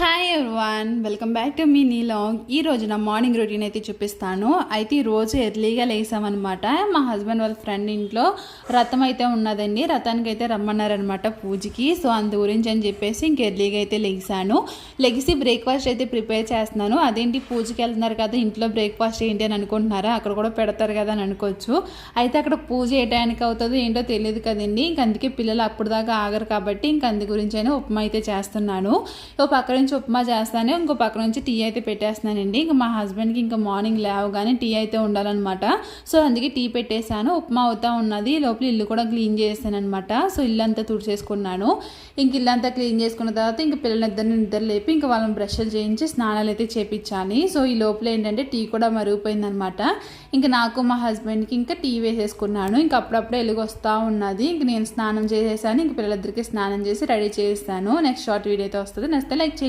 Hi everyone, welcome back to మీ నీలాగ్. ఈ రోజు నా మార్నింగ్ రొటీన్ అయితే చూపిస్తాను. అయితే ఈ రోజు ఎర్లీగా లేసామన్నమాట. మా హస్బెండ్ వాళ్ళ ఫ్రెండ్ ఇంట్లో రథం అయితే ఉన్నదండి. రథానికి అయితే రమ్మన్నారనమాట పూజకి. సో అందు గురించి అని చెప్పేసి ఇంక ఎర్లీగా అయితే లెగిసి బ్రేక్ఫాస్ట్ అయితే ప్రిపేర్ చేస్తున్నాను. అదేంటి పూజకి వెళ్తున్నారు కదా, ఇంట్లో బ్రేక్ఫాస్ట్ ఏంటి అని అనుకుంటున్నారా? అక్కడ కూడా పెడతారు కదా అని అనుకోవచ్చు. అయితే అక్కడ పూజ ఏ టైంకి అవుతుందో ఏంటో తెలియదు కదండి. ఇంక అందుకే పిల్లలు అప్పుడు దాకా ఆగరు కాబట్టి ఇంక అందు గురించి అయినా ఉప్మా అయితే చేస్తున్నాను. ఓ పక్క నుంచి ఉప్మా చేస్తాను, ఇంకో పక్క నుంచి టీ అయితే పెట్టేస్తున్నానండి. ఇంకా మా హస్బెండ్కి ఇంకా మార్నింగ్ లేవగానే టీ అయితే ఉండాలన్నమాట. సో అందుకే టీ పెట్టేశాను. ఉప్మా అవుతా ఉన్నది, లోపల ఇల్లు కూడా క్లీన్ చేస్తాను అనమాట. సో ఇల్లు అంతా తుడిచేసుకున్నాను. ఇంక ఇల్లు అంతా క్లీన్ చేసుకున్న తర్వాత ఇంక పిల్లలిద్దరిని నిద్ర లేపి ఇంకా వాళ్ళని బ్రష్లు చేయించి స్నానాలు అయితే చేయించాలి. సో ఈ లోపల ఏంటంటే టీ కూడా మరుగుపోయిందనమాట. ఇంకా నాకు మా హస్బెండ్కి ఇంకా టీ వేసేసుకున్నాను. ఇంక అప్పుడప్పుడే ఎలుగు వస్తూ ఉన్నది. ఇంక నేను స్నానం చేసేసాను. ఇంక పిల్లలిద్దరికి స్నానం చేసి రెడీ చేస్తాను. నెక్స్ట్ షార్ట్ వీడియో అయితే వస్తుంది. నెక్స్ట్ లైక్ చేయండి.